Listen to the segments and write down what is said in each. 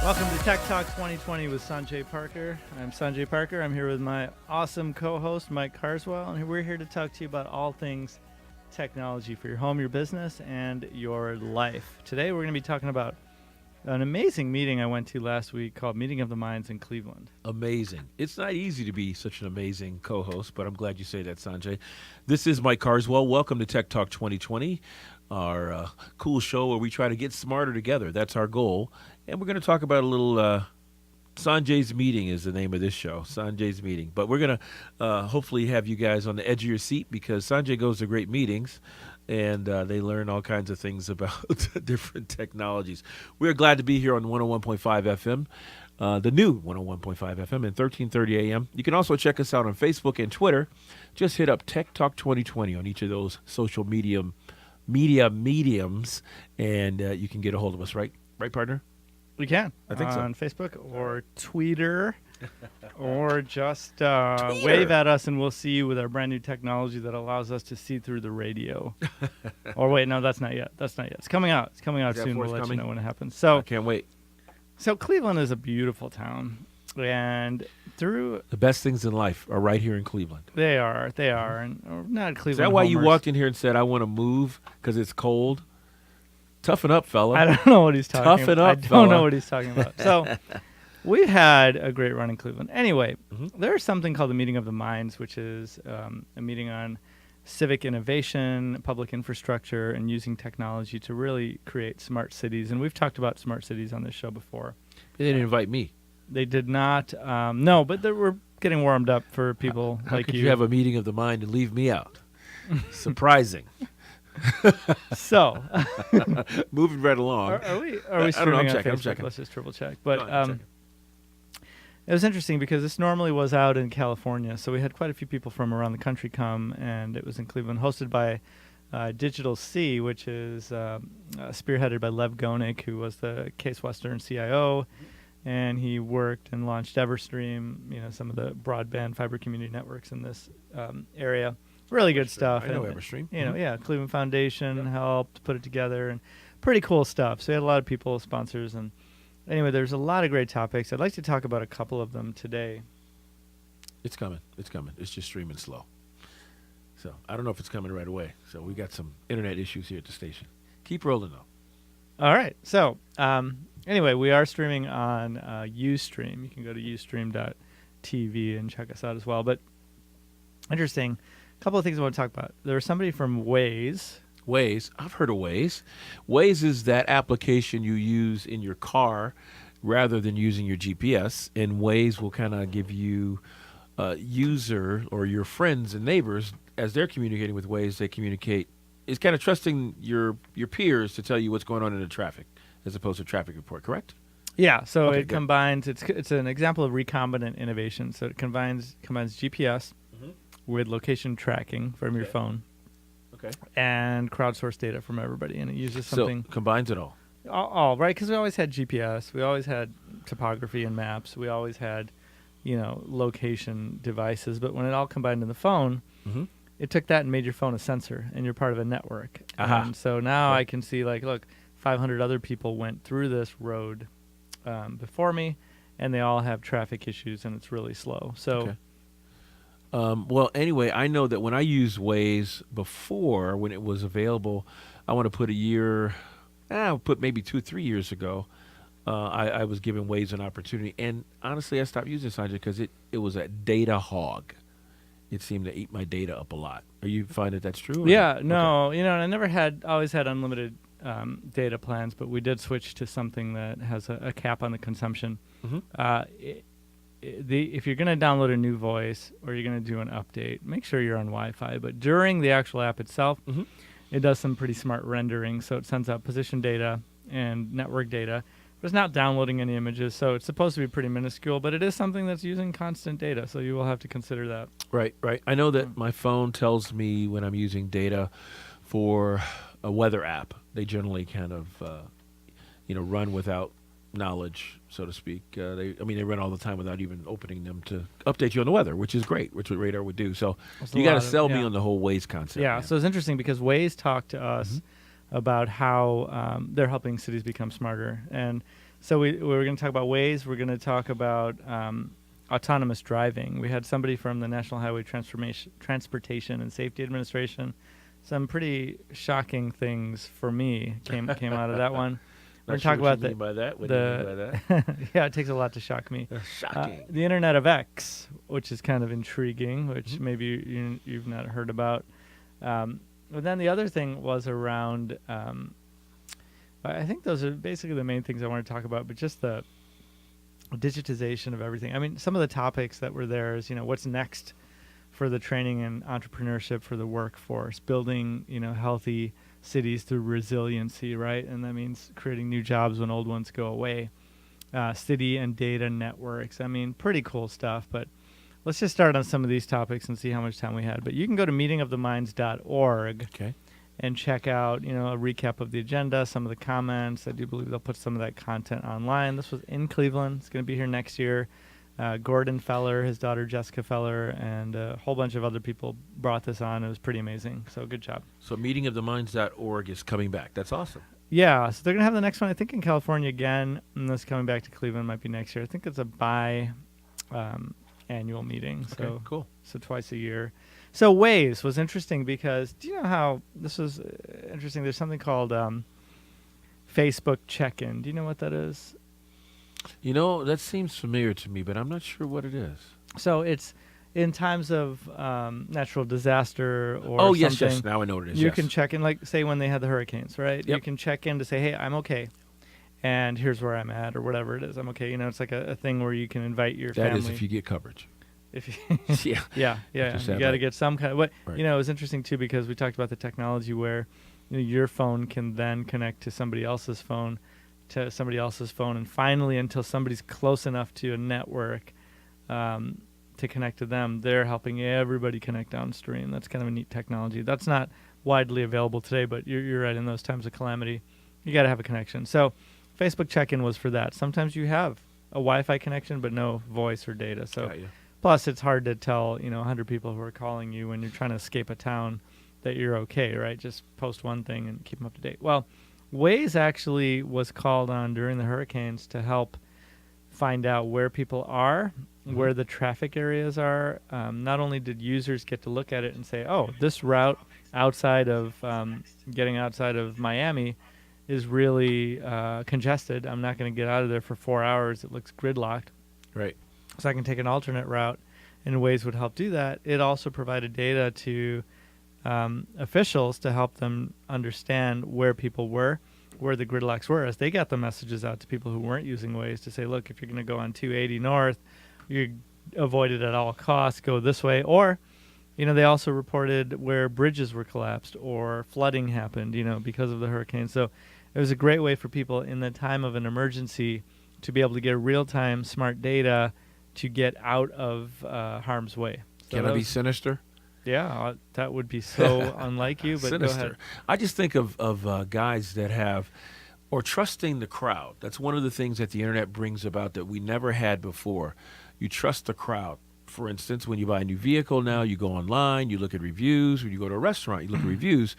Welcome to Tech Talk 2020 with Sanjay Parker. I'm Sanjay Parker. I'm here with my awesome co-host, Mike Carswell, and we're here to talk to you about all things technology for your home, your business, and your life. Today, we're going to be talking about an amazing meeting I went to last week called Meeting of the Minds in Cleveland. Amazing. It's not easy to be such an amazing co-host, but I'm glad you say that, Sanjay. This is Mike Carswell. Welcome to Tech Talk 2020, our cool show where we try to get smarter together. That's our goal. And we're going to talk about a little Sanjay's Meeting is the name of this show, Sanjay's Meeting. But we're going to hopefully have you guys on the edge of your seat because Sanjay goes to great meetings. And they learn all kinds of things about different technologies. We're glad to be here on 101.5 FM, the new 101.5 FM and 1330 AM. You can also check us out on Facebook and Twitter. Just hit up Tech Talk 2020 on each of those social media mediums, and you can get a hold of us, right? Right, partner? We can. I think so. On Facebook or Twitter. Or just wave at us and we'll see you with our brand new technology that allows us to see through the radio. Or wait, no, that's not yet. That's not yet. It's coming out. It's coming out soon. We'll let you know when it happens. So I can't wait. So Cleveland is a beautiful town. And through the best things in life are right here in Cleveland. They are. And or not Cleveland. Is that why you walked in here and said, I want to move because it's cold? Toughen up, fella. I don't know what he's talking about. Toughen up, I don't know what he's talking about. So we've had a great run in Cleveland. Anyway, there's something called the Meeting of the Minds, which is a meeting on civic innovation, public infrastructure, and using technology to really create smart cities. And we've talked about smart cities on this show before. They didn't invite me. They did not. No, but we're getting warmed up for people How like could you. You have a meeting of the mind and leave me out? Surprising. So, moving right along. Are we I'm streaming on checking. Facebook? Let's just triple check. But I'm checking. it was interesting because this normally was out in California, so we had quite a few people from around the country come, and it was in Cleveland, hosted by Digital C, which is spearheaded by Lev Gonick, who was the Case Western CIO, and he worked and launched Everstream, some of the broadband fiber community networks in this area. Really good stuff. I know and, Everstream. Yeah, Cleveland Foundation helped put it together, and pretty cool stuff. So we had a lot of people, sponsors, and anyway, there's a lot of great topics. I'd like to talk about a couple of them today. It's coming. It's just streaming slow. So I don't know if it's coming right away. So we got some internet issues here at the station. Keep rolling, though. All right. So anyway, we are streaming on Ustream. You can go to ustream.tv and check us out as well. But interesting. A couple of things I want to talk about. There was somebody from Waze. Waze. I've heard of Waze. Waze is that application you use in your car rather than using your GPS. And Waze will kind of give you a user or your friends and neighbors, as they're communicating with Waze, they communicate. It's kind of trusting your peers to tell you what's going on in the traffic as opposed to traffic report, correct? Yeah, so Okay, it combines, it's an example of recombinant innovation. So it combines GPS with location tracking from your phone. Okay. And crowdsourced data from everybody, and it uses something. So combines it all. All right, because we always had GPS, we always had topography and maps, we always had, location devices. But when it all combined in the phone, it took that and made your phone a sensor, and you're part of a network. Aha. And so now I can see, look, 500 other people went through this road before me, and they all have traffic issues, and it's really slow. So. Okay. Well, anyway, I know that when I used Waze before, when it was available, I want to put I'll put maybe 2-3 years ago, I was giving Waze an opportunity. And honestly, I stopped using Sanjay because it was a data hog. It seemed to eat my data up a lot. Are you finding that's true? Yeah, no, and I always had unlimited data plans, but we did switch to something that has a cap on the consumption. If you're going to download a new voice or you're going to do an update, make sure you're on Wi-Fi. But during the actual app itself, it does some pretty smart rendering. So it sends out position data and network data. But it's not downloading any images, so it's supposed to be pretty minuscule. But it is something that's using constant data, so you will have to consider that. Right. I know that my phone tells me when I'm using data for a weather app. They generally kind of, run without knowledge, so to speak. They run all the time without even opening them to update you on the weather, which is great, which what Radar would do. So you got to sell me on the whole Waze concept. Yeah, man. so it's interesting because Waze talked to us about how they're helping cities become smarter. And so we're going to talk about Waze. We're going to talk about autonomous driving. We had somebody from the National Highway Transportation and Safety Administration. Some pretty shocking things for me came out of that one. We're going to talk about what you mean by that. What do you mean by that? yeah, it takes a lot to shock me. Shocking. The Internet of X, which is kind of intriguing, which maybe you've not heard about. But then the other thing was around, I think those are basically the main things I want to talk about, but just the digitization of everything. I mean, some of the topics that were there is, what's next for the training and entrepreneurship for the workforce, building, healthy cities through resiliency, right? And that means creating new jobs when old ones go away. City and data networks. I mean, pretty cool stuff, but let's just start on some of these topics and see how much time we had. But you can go to meetingoftheminds.org and check out, a recap of the agenda, some of the comments. I do believe they'll put some of that content online. This was in Cleveland. It's going to be here next year. Gordon Feller, his daughter Jessica Feller, and a whole bunch of other people brought this on. It was pretty amazing. So good job. So meetingoftheminds.org is coming back. That's awesome. Yeah, so they're going to have the next one, I think, in California again, and this coming back to Cleveland might be next year. I think it's a annual meeting. Okay, cool. So twice a year. So Waze was interesting because, do you know how this was interesting? There's something called Facebook check-in. Do you know what that is? That seems familiar to me, but I'm not sure what it is. So it's in times of natural disaster or something. Yes. Now I know what it is. You can check in, like, say, when they had the hurricanes, right? Yep. You can check in to say, hey, I'm okay. And here's where I'm at, or whatever it is. I'm okay. It's like a thing where you can invite your family. That is if you get coverage. If you yeah. You got to get some kind of. But right. It was interesting too because we talked about the technology where your phone can then connect to somebody else's phone, and finally, until somebody's close enough to a network to connect to them, they're helping everybody connect downstream. That's kind of a neat technology. That's not widely available today, but you're right. In those times of calamity, you got to have a connection. So Facebook check-in was for that. Sometimes you have a Wi-Fi connection, but no voice or data. So. Plus, it's hard to tell, 100 people who are calling you when you're trying to escape a town that you're okay, right? Just post one thing and keep them up to date. Well, Waze actually was called on during the hurricanes to help find out where people are, where the traffic areas are. Not only did users get to look at it and say, oh, this route getting outside of Miami is really congested. I'm not going to get out of there for 4 hours. It looks gridlocked. Right. So I can take an alternate route, and Waze would help do that. It also provided data to officials to help them understand where people were, where the gridlocks were, as they got the messages out to people who weren't using Waze to say, look, if you're going to go on 280 north, you avoid it at all costs, go this way. Or, they also reported where bridges were collapsed or flooding happened, because of the hurricane. So it was a great way for people in the time of an emergency to be able to get real-time smart data to get out of harm's way. So Can I be sinister? Yeah, that would be so unlike you, but sinister. Go ahead. I just think of guys that have, or trusting the crowd. That's one of the things that the internet brings about that we never had before. You trust the crowd. For instance, when you buy a new vehicle now, you go online, you look at reviews. When you go to a restaurant, you look at reviews.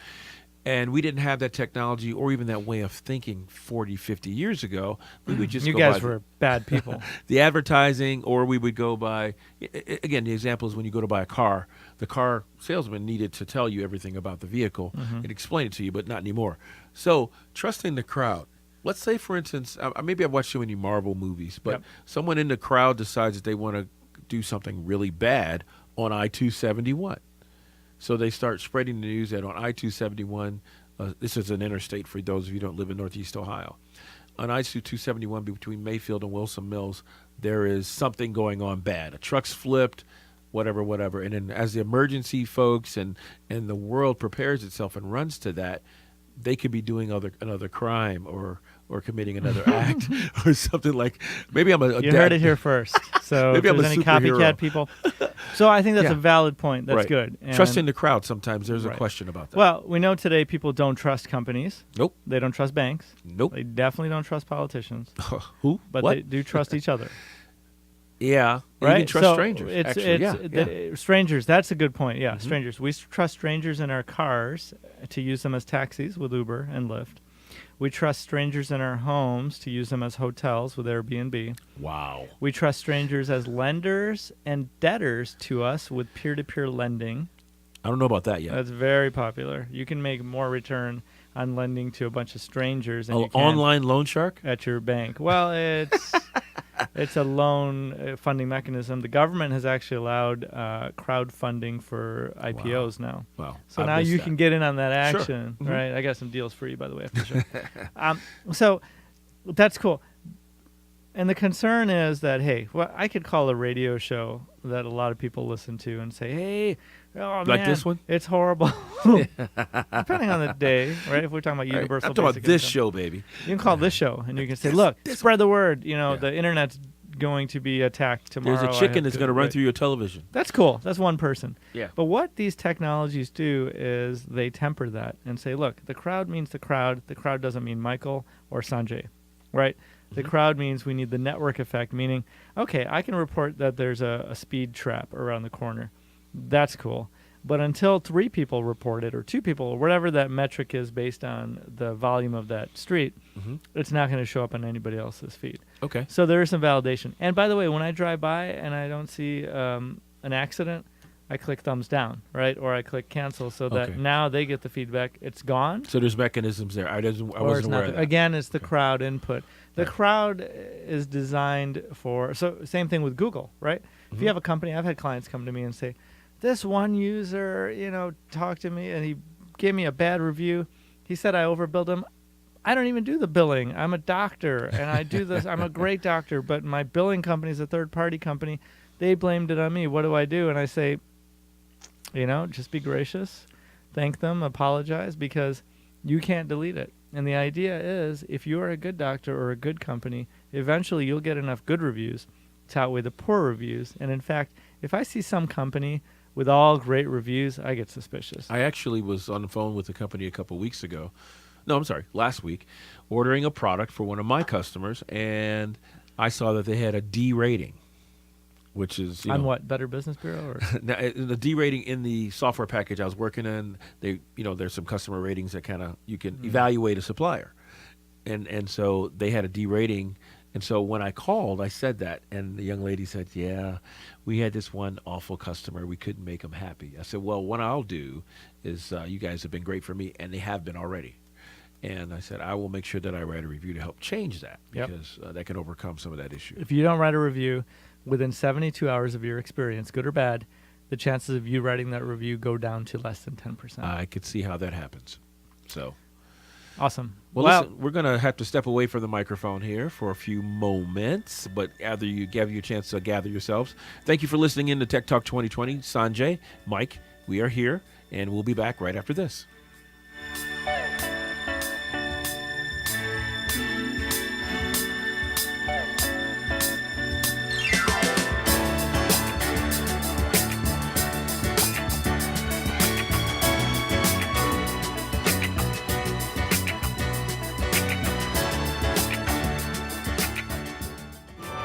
And we didn't have that technology or even that way of thinking 40, 50 years ago. We would just you go guys by were bad people. The advertising, or we would go by, again, the example is when you go to buy a car, the car salesman needed to tell you everything about the vehicle and explain it to you, but not anymore. So trusting the crowd. Let's say, for instance, maybe I've watched too many Marvel movies, but someone in the crowd decides that they want to do something really bad on I-271. So they start spreading the news that on I-271, this is an interstate for those of you who don't live in Northeast Ohio. On I-271 between Mayfield and Wilson Mills, there is something going on bad. A truck's flipped, whatever. And then as the emergency folks and the world prepares itself and runs to that, they could be doing another crime or committing another act or something like. Maybe I'm a you heard it here first. So maybe if I'm there's a any superhero. copycat people. So I think that's a valid point. That's right. good. And Trusting the crowd. Sometimes there's a question about that. Well, we know today people don't trust companies. Nope. They don't trust banks. Nope. They definitely don't trust politicians. Who? But what? they do trust each other. Yeah. You Right? can trust So strangers. It's Actually, strangers. That's a good point. Yeah, Mhm. strangers. We trust strangers in our cars to use them as taxis with Uber and Lyft. We trust strangers in our homes to use them as hotels with Airbnb. Wow. We trust strangers as lenders and debtors to us with peer-to-peer lending. I don't know about that yet. That's very popular. You can make more return on lending to a bunch of strangers than you can Online loan shark? at your bank. Well, it's a loan funding mechanism. The government has actually allowed crowdfunding for IPOs now. Wow. So I now missed you that. can get in on that Sure. action, Mhm. right? I got some deals for you, by the way, after the show. So that's cool. And the concern is that, hey, well, I could call a radio show that a lot of people listen to and say, hey, oh, Like man, this one? it's horrible. Depending on the day, right? If we're talking about All right, universal I'm talking about basic this income. show, baby. You can call this show, and you can say, look, spread the word. You know, Yeah. the internet's going to be attacked tomorrow. There's a I chicken have that's going to run right. through your television. That's cool. That's one person. Yeah. But what these technologies do is they temper that and say, look, the crowd means the crowd. The crowd doesn't mean Michael or Sanjay, right? The crowd means we need the network effect, meaning, okay, I can report that there's a speed trap around the corner. That's cool. But until 3 people report it or 2 people or whatever that metric is based on the volume of that street, Mhm. it's not going to show up on anybody else's feed. Okay. So there is some validation. And by the way, when I drive by and I don't see an accident, I click thumbs down, right? Or I click cancel so that Okay. now they get the feedback. It's gone. So there's mechanisms there. I Or wasn't it's aware not. of that. Again, it's the Okay. crowd input. The Right. crowd is designed for, so same thing with Google, right? If Mhm. you have a company, I've had clients come to me and say, this one user, talked to me and he gave me a bad review. He said I overbilled him. I don't even do the billing. I'm a doctor and I do this. I'm a great doctor, but my billing company is a third-party company. They blamed it on me. What do I do? And I say, just be gracious, thank them, apologize, because you can't delete it. And the idea is, if you are a good doctor or a good company, eventually you'll get enough good reviews to outweigh the poor reviews. And in fact, if I see some company with all great reviews, I get suspicious. I actually was on the phone with a company a couple weeks ago. No, I'm sorry, last week, ordering a product for one of my customers, and I saw that they had a D rating, which is On what, Better Business Bureau? Or? now, the D rating in the software package I was working in. There's some customer ratings that kind of you can evaluate a supplier, and so they had a D rating. And so when I called, I said that, and the young lady said, yeah, we had this one awful customer. We couldn't make them happy. I said, well, what I'll do is you guys have been great for me, and they have been already. And I said, I will make sure that I write a review to help change that Yep. because that can overcome some of that issue. If you don't write a review within 72 hours of your experience, good or bad, the chances of you writing that review go down to less than 10%. I could see how that happens. So, Awesome. well, Wow. listen, we're going to have to step away from the microphone here for a few moments, but after you give you a chance to gather yourselves. Thank you for listening in to Tech Talk 2020. Sanjay, Mike, we are here, and we'll be back right after this.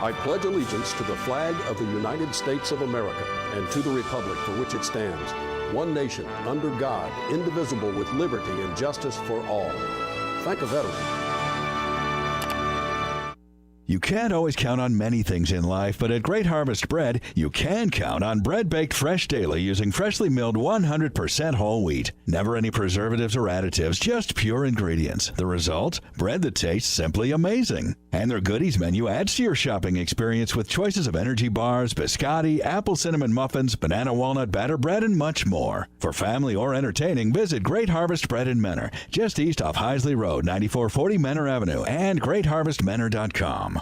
I pledge allegiance to the flag of the United States of America and to the republic for which it stands, one nation, under God, indivisible, with liberty and justice for all. Thank a veteran. You can't always count on many things in life, but at Great Harvest Bread, you can count on bread baked fresh daily using freshly milled 100% whole wheat. Never any preservatives or additives, just pure ingredients. The result? Bread that tastes simply amazing. And their goodies menu adds to your shopping experience with choices of energy bars, biscotti, apple cinnamon muffins, banana walnut batter bread, and much more. For family or entertaining, visit Great Harvest Bread in Menor, just east off Heisley Road, 9440 Menor Avenue, and greatharvestmenor.com.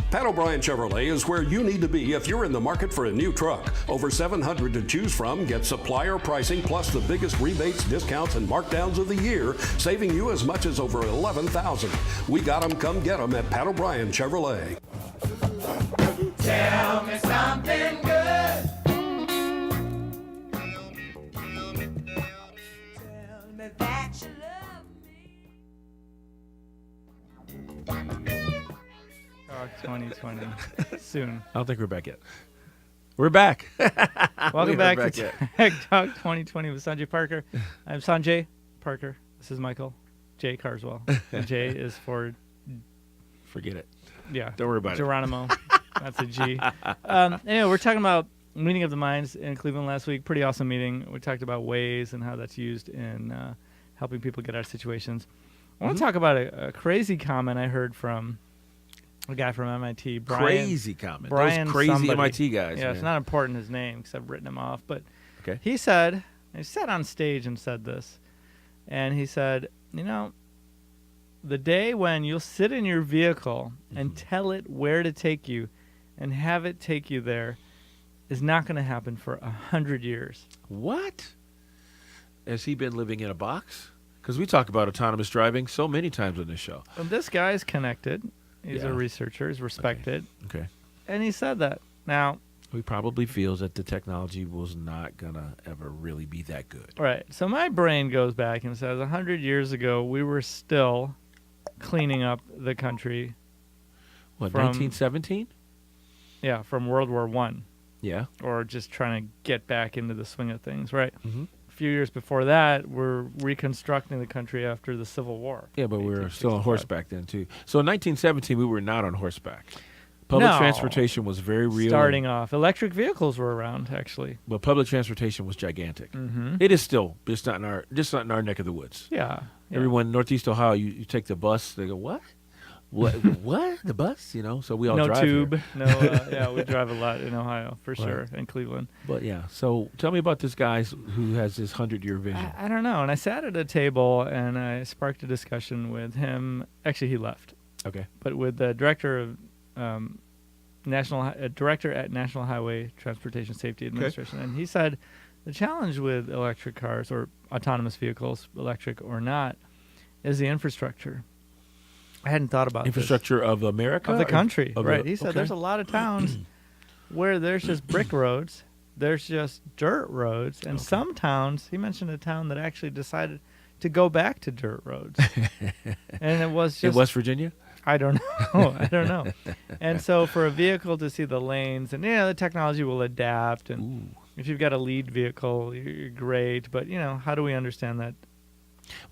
Pat O'Brien Chevrolet is where you need to be if you're in the market for a new truck. Over 700 to choose from. Get supplier pricing plus the biggest rebates, discounts, and markdowns of the year, saving you as much as over $11,000. We got them. Come get them at Pat O'Brien Chevrolet. Tell me something good. Tell me that you love me. 2020 soon. I don't think we're back yet. We're back. Welcome We are back back to yet. Tech Talk 2020 with Sanjay Parker. I'm Sanjay Parker. This is Michael J. Carswell. And J is for, Forget it. yeah. Don't worry about it. Geronimo. That's a G. Anyway, we're talking about meeting of the minds in Cleveland last week. Pretty awesome meeting. We talked about ways and how that's used in helping people get out of situations. I want to talk about a crazy comment I heard from a guy from MIT. Brian, Crazy comment. Brian Those crazy somebody. MIT guys. Yeah, man. it's not important his name because I've written him off. But Okay. he sat on stage and said this. And he said, you know, the day when you'll sit in your vehicle and tell it where to take you and have it take you there is not going to happen for 100 years. What? Has he been living in a box? Because we talk about autonomous driving so many times on this show. And this guy's connected. He's Yeah. a researcher. He's respected. Okay. And he said that. Now, He probably feels that the technology was not going to ever really be that good. right. So my brain goes back and says 100 years ago, we were still cleaning up the country. What, From- 1917? Yeah, from World War One, Yeah. or just trying to get back into the swing of things, right? Mm-hmm. A few years before that, we're reconstructing the country after the Civil War. Yeah, but we were still on 1865. horseback then, too. So in 1917, we were not on horseback. Public No. transportation was very real. Starting off, electric vehicles were around, actually. But public transportation was gigantic. Mm-hmm. It is still, just not in our neck of the woods. Yeah. Everyone in Northeast Ohio, you take the bus, they go, what? What? The bus? You know, so we all No drive tube. here. No, yeah, we drive a lot in Ohio, for sure, and Cleveland. But yeah, so tell me about this guy who has this 100-year vision. I don't know. And I sat at a table and I sparked a discussion with him. Actually, he left. Okay. But with the director of director at National Highway Transportation Safety Administration, and he said the challenge with electric cars or autonomous vehicles, electric or not, is the infrastructure. I hadn't thought about Infrastructure of America? this. Of the or country, of right? the- He said okay. there's a lot of towns where there's just brick roads, there's just dirt roads, and some towns. He mentioned a town that actually decided to go back to dirt roads, and it was In just West Virginia? I don't know. I don't know. And so for a vehicle to see the lanes, and the technology will adapt. And if you've got a lead vehicle, you're great. But how do we understand that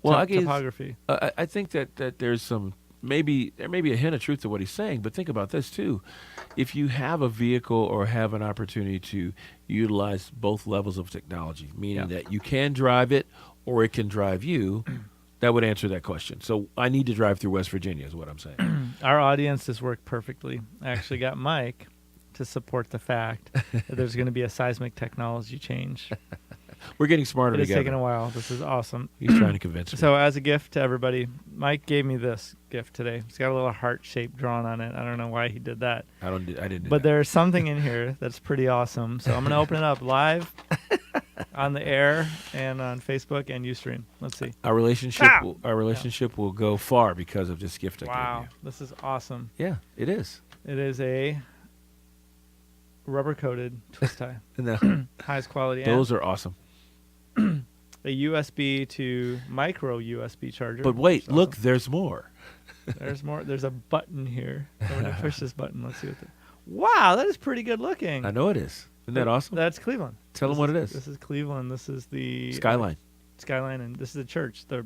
Well, I guess topography? I think that there's some there may be a hint of truth to what he's saying, but think about this too. If you have a vehicle or have an opportunity to utilize both levels of technology, meaning that you can drive it or it can drive you, that would answer that question. So I need to drive through West Virginia is what I'm saying. Our audience has worked perfectly. I actually got Mike to support the fact that there's going to be a seismic technology change. We're getting smarter It has together. taken a while. This is awesome. He's trying to convince me. So as a gift to everybody, Mike gave me this gift today. It's got a little heart shape drawn on it. I don't know why he did that. I didn't do But that. there's something in here that's pretty awesome. So I'm going to open it up live on the air and on Facebook and Ustream. Let's see. Our relationship will go far because of this gift I Wow. gave This is awesome. you. Yeah, it is. It is a rubber-coated twist tie. No, Highest quality. those are awesome. A USB to micro USB charger. But wait, which is look, awesome. there's more. There's more. There's a button here. I'm going to push this button. Let's see what wow, that is pretty good looking. I know it is. Isn't that awesome? That's Cleveland. Tell them This what it is. This is Cleveland. This is the Skyline. Skyline, and this is the church. This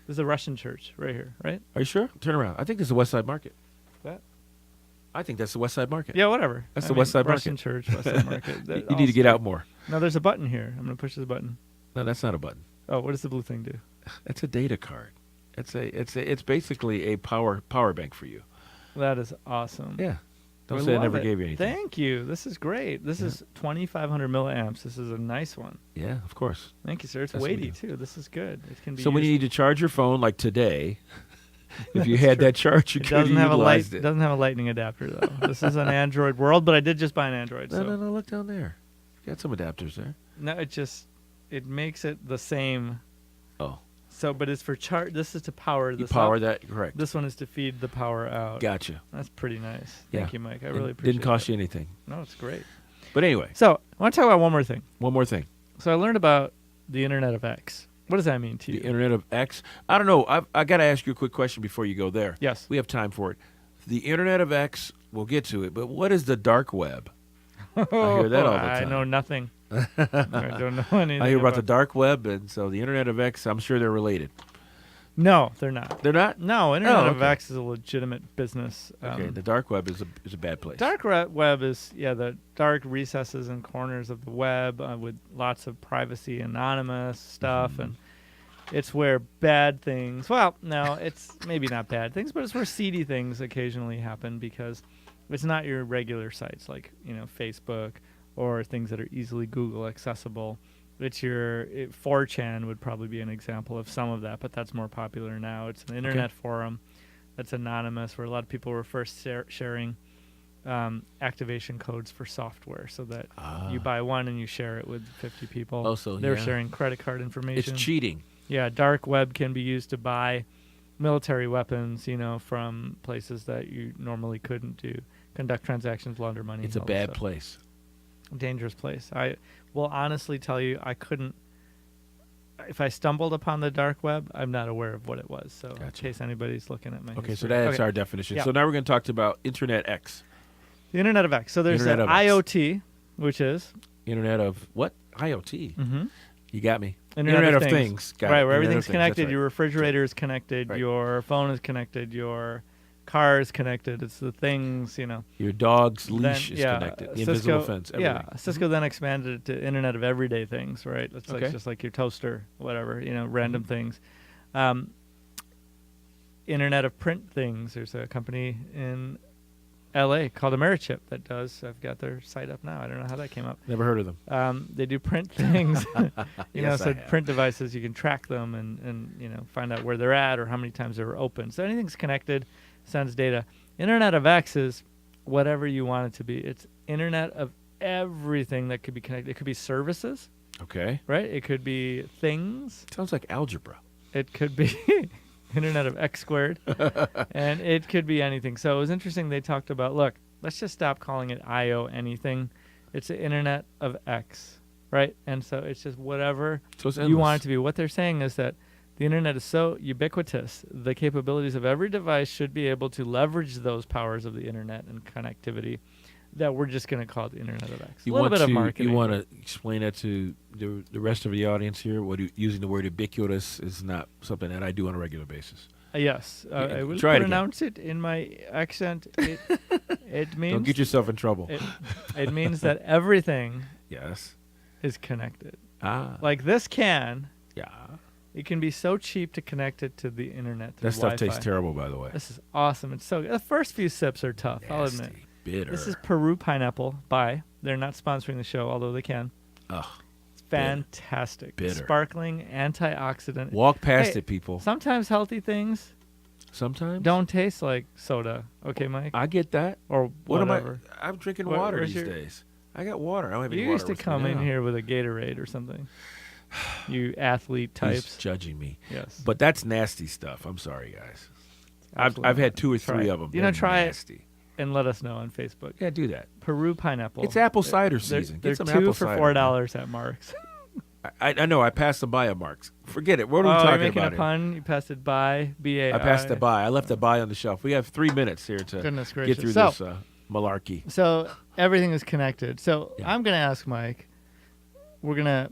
is a Russian church right here, right? Are you sure? Turn around. I think this is the West Side Market. That? I think that's the West Side Market. Yeah, whatever. That's the West Side Russian Market. church, West Side Market. You need to get out more. No, there's a button here. I'm going to push this button. No, that's not a button. Oh, what does the blue thing do? That's a data card. It's basically a power bank for you. That is awesome. Yeah. Don't We say I love never it. gave you anything. Thank you. This is great. This is 2,500 milliamps. This is a nice one. Yeah, of course. Thank you, sir. It's That's what we weighty, do. too. This is good. It can be So when you used- need to charge your phone, like today, if you had that charge, you It could have doesn't have a light. utilized it. Doesn't have a lightning adapter though. This is an Android world, but I did just buy an Android. No, so no, no. Look down there. You got some adapters there. no, it makes it the same. Oh, So, but it's for charge. This is to power you this. power up. that. Correct. This one is to feed the power out. Gotcha. That's pretty nice. Yeah. Thank you, Mike. I It really appreciate it. Didn't cost you anything. No, it's great. But anyway, So, I want to talk about one more thing. one more thing. So, I learned about the Internet of X. What does that mean to The you? Internet of X. I don't know. I got to ask you a quick question before you go there. Yes. We have time for it. the Internet of X, we'll get to it, but what is the dark web? I hear that all the time. I know nothing. I don't know anything. I hear about the dark web, and so the Internet of X, I'm sure they're related. No, they're not. They're not? No, Internet of okay. X is a legitimate business. Okay, the dark web is a bad place. Dark web is, the dark recesses and corners of the web with lots of privacy, anonymous stuff, and it's where bad things, well, no, it's maybe not bad things, but it's where seedy things occasionally happen because it's not your regular sites like, Facebook or things that are easily Google accessible. It's 4chan would probably be an example of some of that, but that's more popular now. It's an internet forum that's anonymous where a lot of people were first sharing activation codes for software so that you buy one and you share it with 50 people. Oh, so they're sharing credit card information. It's cheating. Yeah, dark web can be used to buy military weapons, from places that you normally couldn't conduct transactions, launder money. It's a bad place. Dangerous place. I will honestly tell you, I couldn't. If I stumbled upon the dark web, I'm not aware of what it was. So, in case anybody's looking at my Okay, history. so that's our definition. Yeah. So now we're going to talk about Internet X. The Internet of X. So there's Internet of X. IoT, which is Internet of what? IoT. You got me. Internet of Things. Got right, it. where Internet everything's of Things, connected. that's Your refrigerator is connected. Right. Your phone is connected. Your car is connected. It's the things, Your dog's leash Then, is connected. The invisible fence. Everything. Cisco then expanded it to Internet of Everyday Things, right? It's like Okay. just like your toaster, whatever, random things. Internet of Print Things. There's a company in LA called Americhip that does. I've got their site up now. I don't know how that came up. Never heard of them. They do print things. Yes, I so have. print devices, you can track them and find out where they're at or how many times they were open. So anything's connected, sends data. Internet of X is whatever you want it to be. It's Internet of everything that could be connected. It could be services, Okay. right? It could be things. Sounds like algebra. It could be Internet of X squared. And it could be anything. So it was interesting. They talked about, look, let's just stop calling it IO anything. It's the Internet of X, right? And so it's just whatever So it's you want endless. it to be. What they're saying is that the Internet is so ubiquitous. The capabilities of every device should be able to leverage those powers of the Internet and connectivity that we're just going to call it the Internet of X. A little bit of marketing. You want to explain that to the rest of the audience here? Using the word ubiquitous is not something that I do on a regular basis. Yes. Yeah, I will try it again. pronounce it in my accent. It means Don't get yourself in trouble. it means that everything Yes. is connected. Ah. Like this can, Yeah. it can be so cheap to connect it to the Internet through That stuff Wi-Fi. tastes terrible, by the way. This is awesome. It's so good. The first few sips are tough, I'll admit. Nasty, bitter. This is Peru Pineapple by. They're not sponsoring the show, although they can. Ugh. It's fantastic. Bitter. Sparkling, antioxidant. Walk past Hey, it, people. Sometimes healthy things Sometimes. don't taste like soda. Okay, Mike? I get that. Or What whatever. am I? I'm drinking What- water where's these your- days. I got water. I don't have any You water. used to with me come in now. here with a Gatorade or something. You athlete He's types. judging me. Yes. But that's nasty stuff. I'm sorry, guys. Absolutely I've had not. 2 or Try 3 it. of them. You know, They're try nasty. it and let us know on Facebook. Yeah, do that. Peru Pineapple. It's apple cider They're- season. Get They're some 2 apple for cider, $4 at Mark's. I know. I passed them by at Mark's. Forget it. What are we Oh, talking you're making about a here? pun? You passed it by? B-A-I. I passed it by. I left it by on the shelf. We have 3 minutes here to Goodness get gracious. through So- this malarkey. So everything is connected. So Yeah. I'm going to ask Mike. We're going to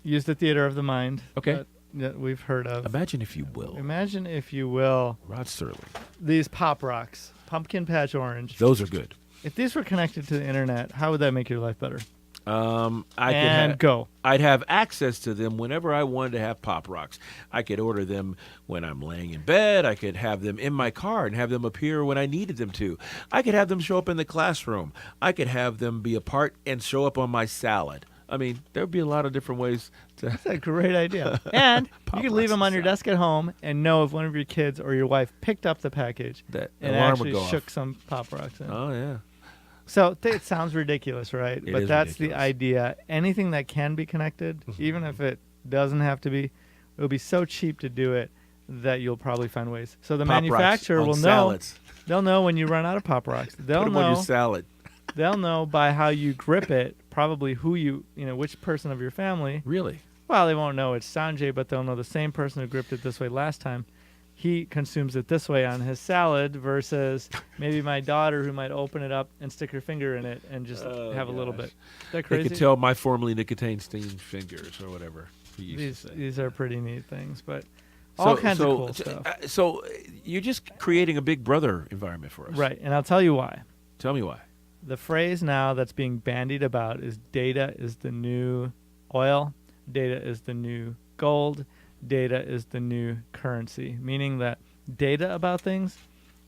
use the theater of the mind. Okay. That we've heard of. Imagine if you will. Imagine, if you will, Rod Serling. these Pop Rocks, Pumpkin Patch Orange. Those are good. If these were connected to the internet, how would that make your life better? I'd Go. I'd have access to them whenever I wanted to have Pop Rocks. I could order them when I'm laying in bed. I could have them in my car and have them appear when I needed them to. I could have them show up in the classroom. I could have them be a part and show up on my salad. I mean, there would be a lot of different ways to. That's a great idea. And Pop you could leave Rocks them on your aside. desk at home and know if one of your kids or your wife picked up the package That and alarm would actually go off. shook some Pop Rocks in. Oh yeah. So it sounds ridiculous, right? It But is that's the ridiculous. idea. Anything that can be connected, even if it doesn't have to be, it'll be so cheap to do it that you'll probably find ways. So the Pop Rocks manufacturer on will salads. know. They'll know when you run out of Pop Rocks. They'll Put them on your know. salad. They'll know by how you grip it, probably who which person of your family. Really? Well, they won't know it's Sanjay, but they'll know the same person who gripped it this way last time. he consumes it this way on his salad versus maybe my daughter who might open it up and stick her finger in it and just have a little bit. Is that They crazy? could tell my formerly nicotine-stained fingers or whatever he used to say. These are pretty neat things, but all kinds of cool stuff. So you're just creating a Big Brother environment for us. Right, and I'll tell you why. Tell me why. The phrase now that's being bandied about is data is the new oil, data is the new gold, data is the new currency, meaning that data about things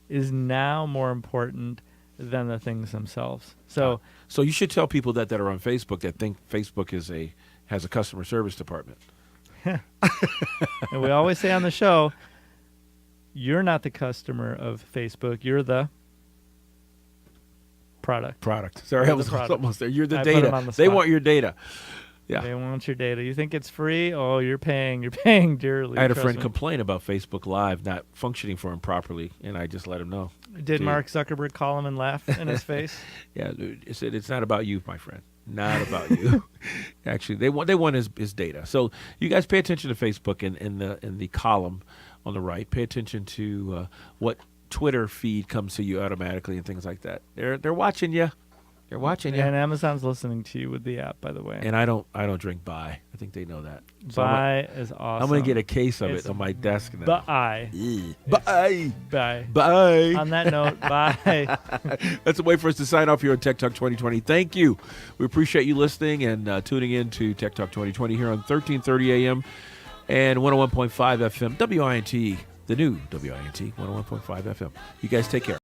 is now more important than the things themselves. So So you should tell people that are on Facebook that think Facebook has a customer service department. and we always say on the show, you're not the customer of Facebook, you're the product. Sorry, You're I was the product. almost there. You're the I put 'em data. on the They spot. want your data. Yeah. They want your data. You think it's free? Oh, you're paying dearly. I had a trust friend me. complain about Facebook Live not functioning for him properly, and I just let him know. Did Dude. Mark Zuckerberg call him and laugh in his face? Yeah, dude, it said it's not about you, my friend. Not about you. Actually, they want his data. So you guys pay attention to Facebook in the column on the right. Pay attention to what Twitter feed comes to you automatically and things like that. They're watching you. They're watching you. And Amazon's listening to you with the app, by the way. And I don't drink Bai. I think they know that. So Buy is awesome. I'm gonna get a case of It's it on my desk now. Buy. Bye. Bye. Bye. On that note, bye. That's a way for us to sign off here on Tech Talk 2020. Thank you. We appreciate you listening and tuning in to Tech Talk 2020 here on 1330 AM and 101.5 FM. WINT, the new WINT, 101.5 FM. You guys take care.